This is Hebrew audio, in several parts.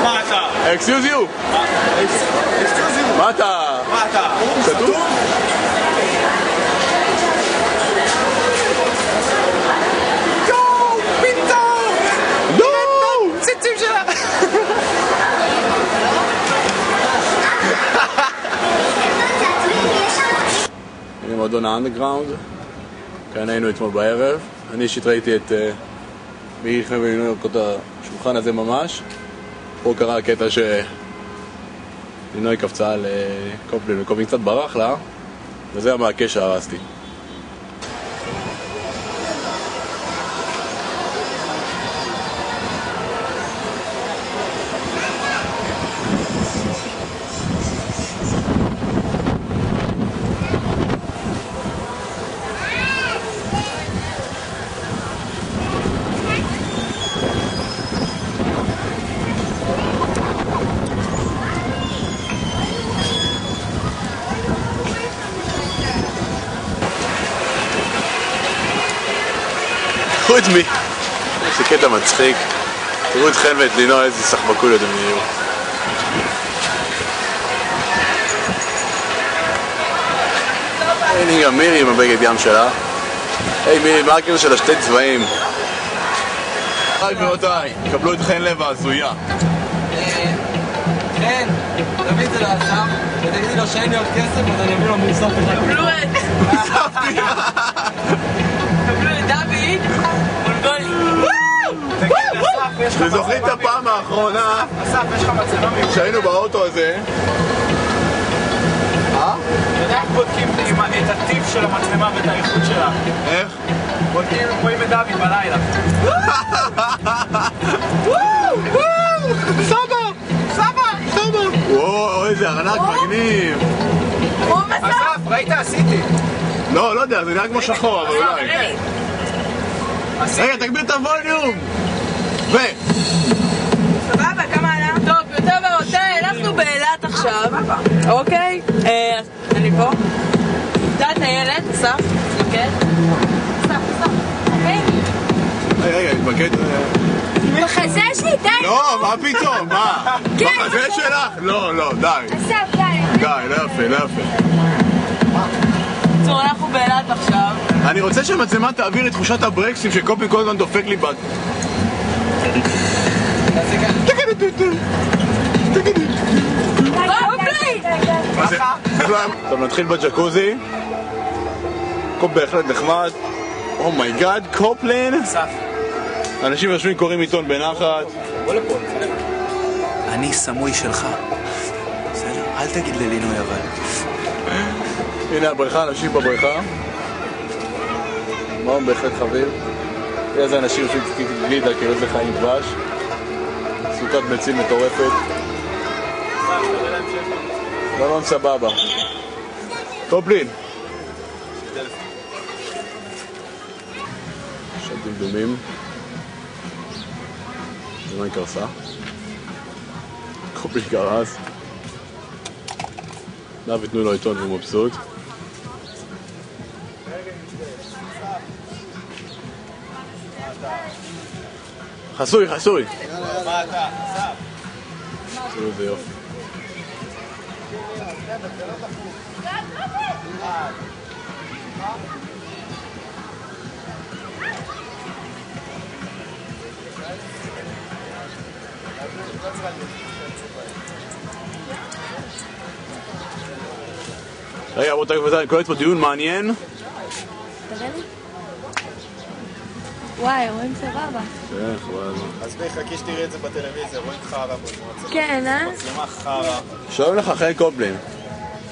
מה אתה? אקסקיוז יו. מה אתה? מה אתה? סתום? הנה מועדון האנדרגראונד, כאן היינו אתמול בערב. אני אישית ראיתי את מי חייב לינוי את השולחן הזה ממש. פה קרה הקטע שלינוי קפצה על קופלין וקופלין קצת ברח לה, וזה היה מהקש שהרסתי. תראו את מי, זה קטע מצחיק. תראו את חן ואת לינוי, איזה סחבקוליות הם נהיו. הנה גם מירי עם הבגד ים שלה. היי מירי, מה הקטע של השתי צבעים? היי גבירותיי, קבלו את חן לב העזויה. חן, תביא את זה לאסף ותגידי לו שאין לי עוד כסף אז אני אביא לו מוסף אחד. קבלו את דוד מונגולי. אתם זוכרים את הפעם האחרונה שהיינו באוטו הזה? אתה יודע איך בודקים את הטיב של המצלמה ואת האיכות שלה? איך? בודקים רואים את דוד בלילה. סבא! וואו, איזה ארנק מגניב. אסף, ראית? עשיתי. לא יודע, זה נראה כמו שחור, אבל אולי. רגע, תגביר את הווליום! סבבה, כמה עלה? טוב, יותר ורבותיי, אנחנו באילת עכשיו, אוקיי? אני פה. דעת הילד, אסף, תתמקד. אסף, אוקיי? רגע, תתמקד. בחזה שלי, די! לא, מה פתאום? מה? בחזה שלך? לא, די. אסף, די. די, לא יפה. בקיצור, אנחנו באילת עכשיו. אני רוצה שהמצלמה תעביר את תחושת הברקסים שקופי כל הזמן דופק לי בת. טוב, נתחיל בג'קוזי. קופ בהחלט נחמד. אומייגאד, קופלין. אנשים יושבים קוראים עיתון בנחת. אני סמוי שלך. בסדר? אל תגיד ללינוי אבל. הנה הבריכה, אנשים בבריכה. מאוד בהחלט חביב. איזה אנשים יושבים גלידה כאילו זה חיים דבש. סוכת ביצים מטורפת. מלון סבבה. קופלין. שדים דומים. לינוי קרסה. קופלין קרס. דוד תנו לו עיתון והוא מבסוט. חסוי. מה אתה? תראו איזה יופי. רגע, רבותיי, אני קורא פה דיון מעניין. וואי, רואים סבבה. כן, חבל. אז חכי שתראי את זה בטלוויזיה, רואים חרא במצלמה. כן, מצלמה חרא. שלום לך, חן קופלין.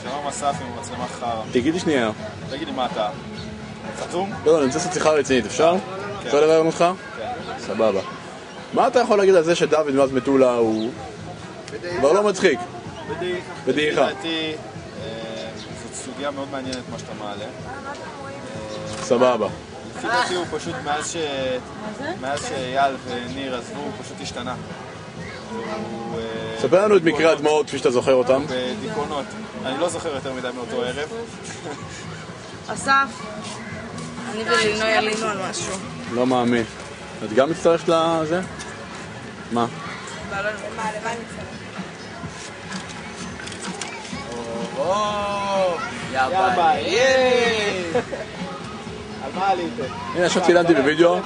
שלום אסף עם מצלמה חרא. תגידי שנייה. תגיד לי מה אתה? חתום? לא, אני רוצה לעשות שיחה רצינית, אפשר? אפשר לראיין אותך? כן. סבבה. מה אתה יכול להגיד על זה שדוד מאז מטולה הוא כבר לא מצחיק? בדעיכה. לדעתי, זאת סוגיה מאוד מעניינת מה שאתה מעלה. סבבה. לפי דעתי הוא פשוט מאז שאייל וניר עזבו, הוא פשוט השתנה. ספר לנו את מקרה הדמעות כפי שאתה זוכר אותם. בדיכאונות. אני לא זוכר יותר מדי מאותו ערב. אסף, אני ולינוי עלינו על משהו. לא מאמין. את גם מצטרפת לזה? מה? יאבא, על מה עליתם? הנה, עכשיו צילמתי בווידאו,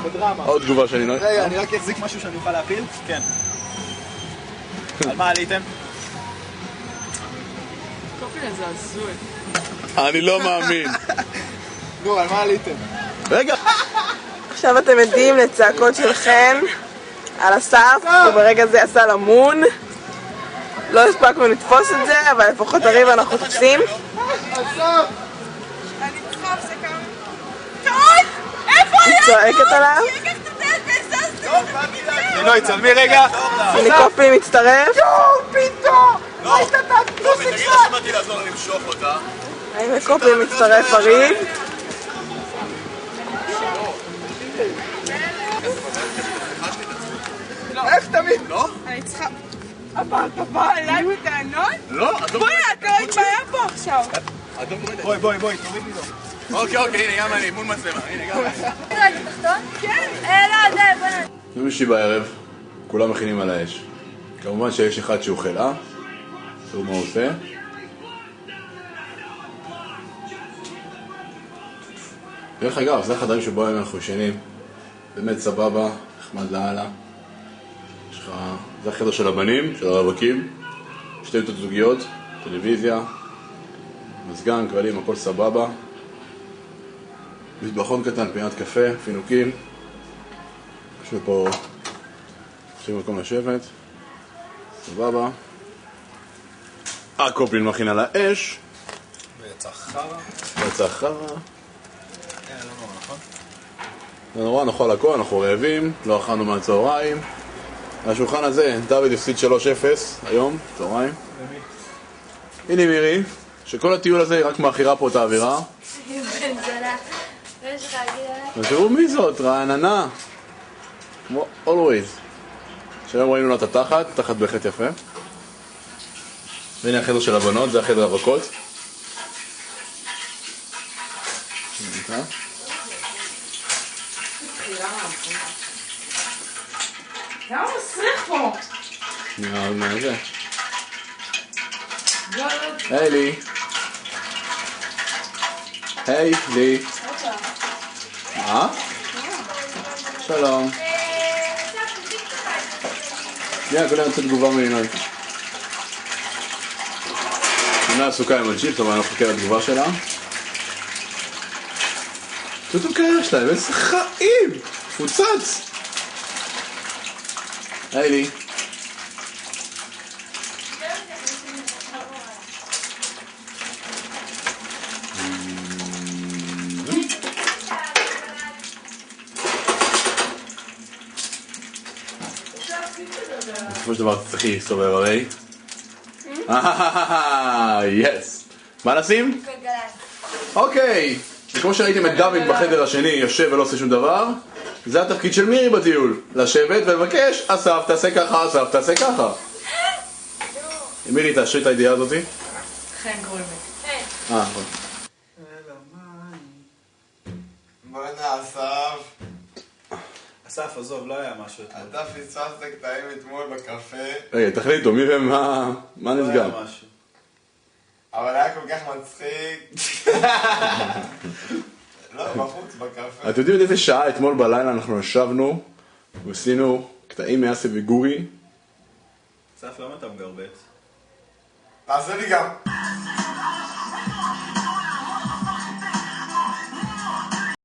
עוד תגובה של ינוי. רגע, אני רק אחזיק משהו שאני אוכל להפיל? כן. על מה עליתם? קופי הזה הזוי. אני לא מאמין. נו, על מה עליתם? רגע! עכשיו אתם עדים לצעקות של חן על הסף, וברגע זה עשה למון. לא הספקנו לתפוס את זה, אבל לפחות הריב אנחנו תופסים. היא צועקת עליו. ינוי, צלמי רגע. הנה קופי מצטרף. הנה קופי מצטרף הריב. איך תמיד? לא? אני צריכה... אבל אתה בא אליי בטענות? לא, בואי, אתה לא התבעיה פה עכשיו. בואי, תוריד לי לו. אוקיי, הנה גם אני, מול מצלמה, הנה גם אני. כן. לא, בוא נ... יום שישי בערב, כולם מכינים על האש. כמובן שיש אחד שהוא חלאה, תראו מה הוא עושה. דרך אגב, זה החדרים שבו אנחנו ישנים. באמת סבבה, נחמד לאללה. יש לך... זה החדר של הבנים, של הרווקים. שתי מיטות זוגיות, טלוויזיה, מזגן, כבלים, הכל סבבה. מטבחון קטן, פינת קפה, פינוקים. יש לי פה... יש לי מקום לשבת. סבבה. הקופלין מכין על האש. ויצא חרא. יצא חרא. לא נורא, נכון? זה נורא, נאכל הכל, אנחנו רעבים, לא אכלנו מהצהריים. על השולחן הזה, דוד הפסיד 3-0 היום, צהריים. הנה מירי, שכל הטיול הזה היא רק מאחירה פה את האווירה. ותראו מי זאת, רעננה. כמו always. שהיום ראינו לה את התחת, תחת בהחלט יפה. והנה החדר של הבנות, זה החדר הרכות. למה מסריח פה? מה זה? היי לי. היי לי. שלום. כולם יוצא תגובה מינוי. ינוי עסוקה עם הג'יפ, אבל אנחנו חכה לתגובה שלה. תראו את הקריירה שלהם, איזה חיים! פוצץ! היי לי. בסופו של דבר צריך להסתובב הרי. יס. מה נשים? גלגלצ. אוקיי. וכמו שראיתם את דוד בחדר השני יושב ולא עושה שום דבר, זה התפקיד של מירי בטיול. לשבת ולבקש, אסף תעשה ככה, אסף תעשה ככה. מירי תאשרי את הידיעה הזאתי. חן קוראים לי. נכון. בוא'נה אסף, אסף, עזוב, לא היה משהו. אתה פספסת קטעים אתמול בקפה, רגע, תחליטו, מי ומה... מה לא נסגר? היה משהו. אבל היה כל כך מצחיק. לא, בחוץ, בקפה. אתם יודעים איזה שעה אתמול בלילה אנחנו ישבנו ועשינו קטעים מאסי וגורי? אסף, למה אתה מגרבץ? תעשה לי גם.